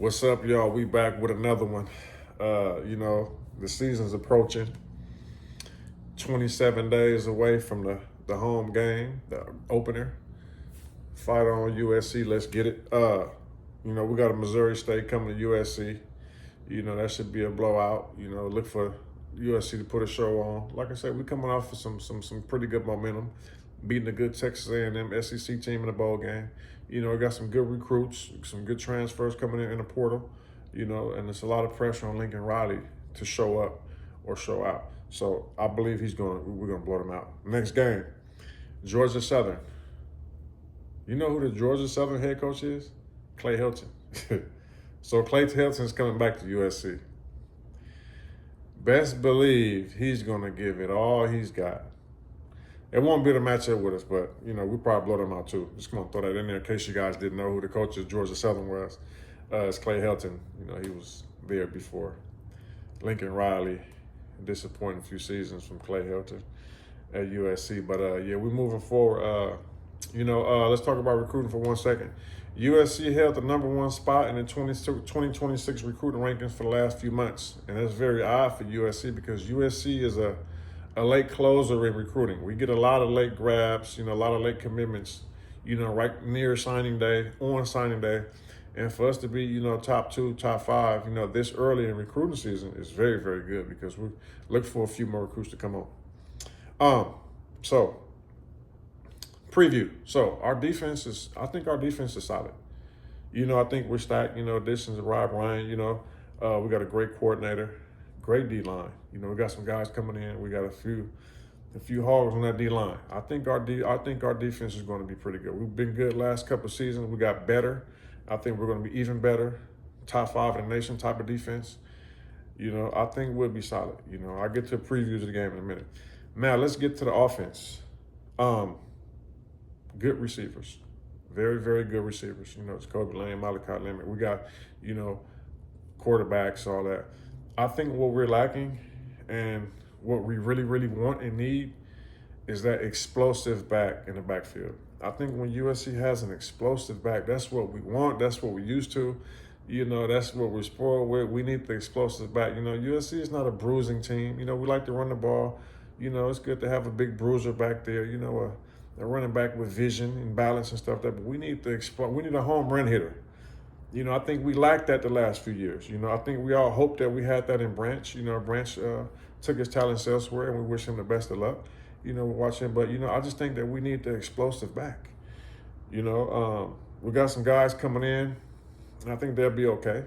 What's up, y'all? We back with another one. The season's approaching. 27 days away from the home game, the opener. Fight on USC. Let's get it. We got a Missouri State coming to USC. That should be a blowout. Look for USC to put a show on. Like I said, we're coming off of some pretty good momentum, beating a good Texas A&M SEC team in the bowl game. We got some good recruits, some good transfers coming in the portal, and there's a lot of pressure on Lincoln Riley to show up or show out. So I believe we're going to blow them out. Next game, Georgia Southern. You know who the Georgia Southern head coach is? Clay Helton. So Clay Helton's coming back to USC. Best believe he's going to give it all he's got. It won't be the matchup with us, but, we probably blow them out too. Just going to throw that in there in case you guys didn't know who the coach of Georgia Southern was. It's Clay Helton. He was there before Lincoln Riley. Disappointing few seasons from Clay Helton at USC. But, we're moving forward. Let's talk about recruiting for 1 second. USC held the number 1 spot in the 2026 recruiting rankings for the last few months. And that's very odd for USC because USC is a late closer in recruiting. We get a lot of late grabs, a lot of late commitments, right near signing day, on signing day. And for us to be, top 2, top 5, this early in recruiting season is very, very good because we look for a few more recruits to come on. Preview. So I think our defense is solid. I think we're stacked. Additions to Rob Ryan. We got a great coordinator, great D line. We got some guys coming in. We got a few hogs on that D line. I think our defense is going to be pretty good. We've been good last couple of seasons. We got better. I think we're going to be even better. Top 5 in the nation type of defense. I think we'll be solid. I'll get to previews of the game in a minute. Now let's get to the offense. Good receivers, very, very good receivers. It's Kobe Lane, Malachi Lemon. We got, quarterbacks, all that. I think what we're lacking and what we really, really want and need is that explosive back in the backfield. I think when USC has an explosive back, that's what we want. That's what we're used to. That's what we're spoiled with. We need the explosive back. USC is not a bruising team. We like to run the ball. It's good to have a big bruiser back there. A running back with vision and balance and stuff. But we need we need a home run hitter. I think we lacked that the last few years. I think we all hoped that we had that in Branch. Branch took his talents elsewhere, and we wish him the best of luck. Watch him. But I just think that we need the explosive back. We got some guys coming in, and I think they'll be okay.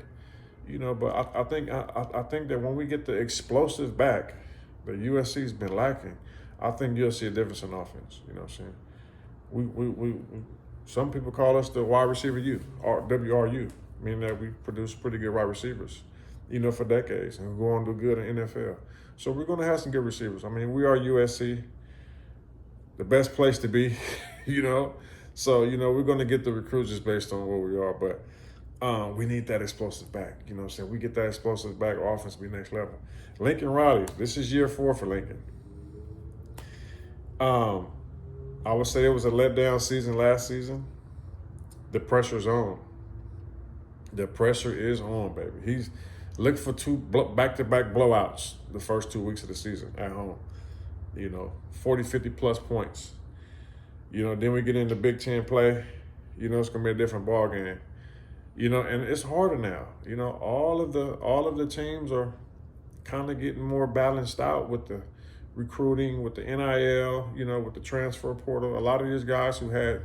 But I think that when we get the explosive back that USC's been lacking, I think you'll see a difference in offense. You know what I'm saying? We some people call us the wide receiver U, or WRU, meaning that we produce pretty good wide receivers, for decades, and go on to do good in NFL. So we're going to have some good receivers. I mean, we are USC, the best place to be, So, we're going to get the recruits just based on where we are. But we need that explosive back. You know what I'm saying? We get that explosive back, our offense will be next level. Lincoln Riley, this is year 4 for Lincoln. I would say it was a letdown season last season. The pressure's on. The pressure is on, baby. He's looked for 2 back-to-back blowouts the first 2 weeks of the season at home. 40, 50-plus points. Then we get into Big Ten play. It's going to be a different ball game. And it's harder now. All of the teams are kind of getting more balanced out with the recruiting, with the NIL, with the transfer portal. A lot of these guys who had,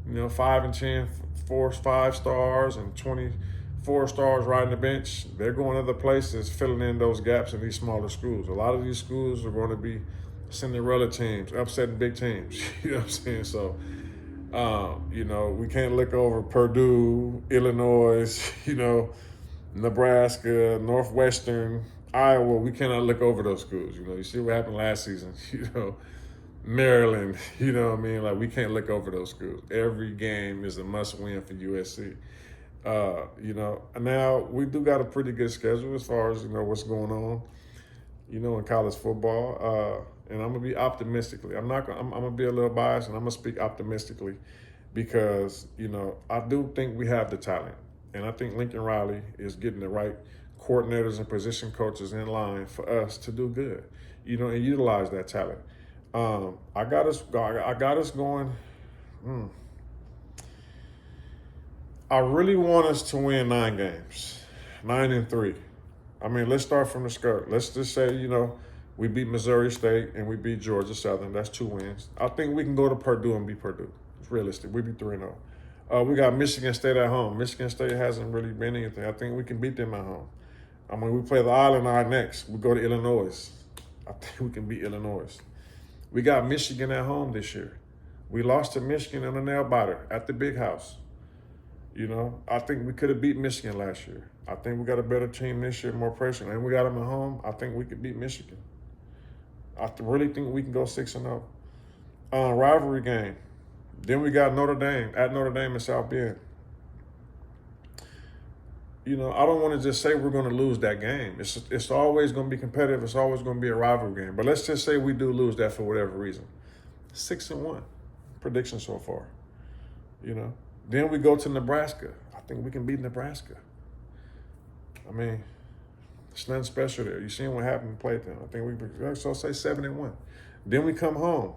5 and 10, 5 stars and 24 stars riding the bench, they're going other places, filling in those gaps in these smaller schools. A lot of these schools are going to be Cinderella teams, upsetting big teams. You know what I'm saying? So, we can't look over Purdue, Illinois, Nebraska, Northwestern, Iowa. We cannot look over those schools. You see what happened last season, Maryland, Like, we can't look over those schools. Every game is a must-win for USC. Now we do got a pretty good schedule as far as, what's going on, in college football. And I'm going to be optimistically. I'm going to be a little biased, and I'm going to speak optimistically because, I do think we have the talent. And I think Lincoln Riley is getting the right coordinators and position coaches in line for us to do good, and utilize that talent. I got us going. I really want us to win 9 games, 9-3. I mean, let's start from the skirt. Let's just say, we beat Missouri State and we beat Georgia Southern. That's 2 wins. I think we can go to Purdue and beat Purdue. It's realistic. We beat 3-0. We got Michigan State at home. Michigan State hasn't really been anything. I think we can beat them at home. I mean, we play the Island next. We go to Illinois. I think we can beat Illinois. We got Michigan at home this year. We lost to Michigan in a nail biter at the Big House. I think we could have beat Michigan last year. I think we got a better team this year, more pressure. And we got them at home. I think we could beat Michigan. I really think we can go 6-0. Rivalry game. Then we got Notre Dame, at Notre Dame in South Bend. I don't want to just say we're going to lose that game. It's always going to be competitive. It's always going to be a rivalry game. But let's just say we do lose that for whatever reason. 6-1 prediction so far. Then we go to Nebraska. I think we can beat Nebraska. I mean, it's nothing special there. You seen what happened when we played them. I think we so say 7-1. Then we come home,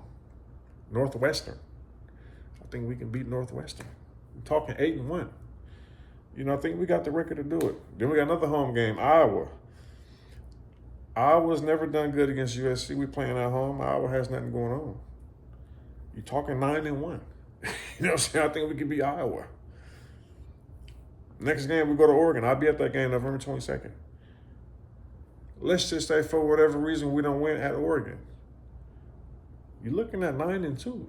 Northwestern. I think we can beat Northwestern. I'm talking 8-1. I think we got the record to do it. Then we got another home game, Iowa. Iowa's never done good against USC. We playing at home. Iowa has nothing going on. You're talking 9-1. You know what I'm saying? I think we can beat Iowa. Next game, we go to Oregon. I'll be at that game November 22nd. Let's just say for whatever reason we don't win at Oregon. You're looking at 9-2.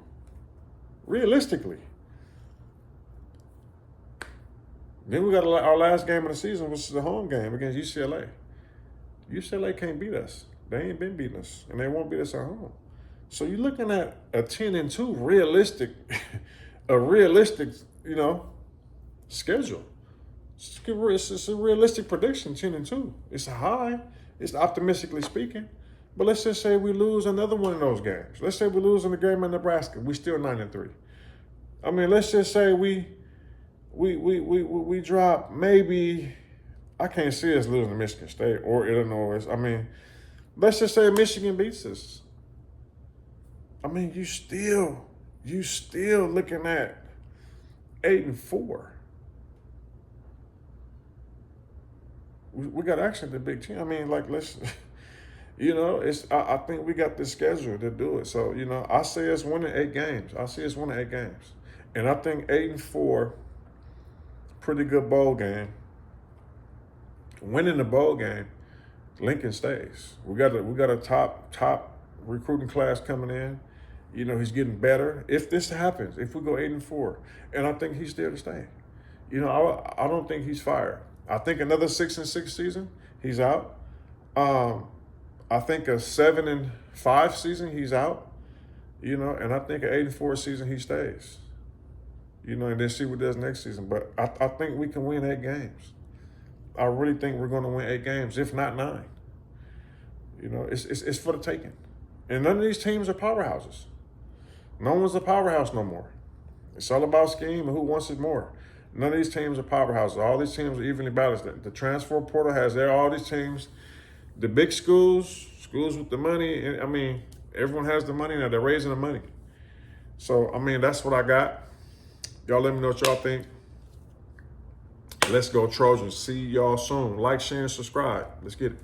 Realistically. Then we got our last game of the season, which is the home game against UCLA. UCLA can't beat us. They ain't been beating us, and they won't beat us at home. So you're looking at a 10-2 realistic, a realistic, schedule. It's a realistic prediction, 10-2. It's a high. It's optimistically speaking. But let's just say we lose another one of those games. Let's say we lose in the game in Nebraska. We still 9-3. I mean, let's just say we drop maybe. I can't see us losing to Michigan State or Illinois. I mean, let's just say Michigan beats us. I mean, you still looking at 8-4. We got actually the Big Ten. I mean, let's, I think we got the schedule to do it. So, I say us winning 8 games. And I think 8-4, pretty good bowl game. Winning the bowl game, Lincoln stays. We got a top recruiting class coming in. He's getting better. If this happens, if we go 8-4, and I think he's there to stay. I don't think he's fired. I think another 6-6 season, he's out. I think a 7-5 season, he's out. And I think an 8-4 season, he stays. And then see what does next season. But I think we can win 8 games. I really think we're going to win 8 games, if not 9. It's for the taking. And none of these teams are powerhouses. No one's a powerhouse no more. It's all about scheme and who wants it more. None of these teams are powerhouses. All these teams are evenly balanced. The transfer portal has all these teams. The big schools with the money. And, I mean, everyone has the money now. They're raising the money. So, I mean, that's what I got. Y'all let me know what y'all think. Let's go Trojans. See y'all soon. Like, share, and subscribe. Let's get it.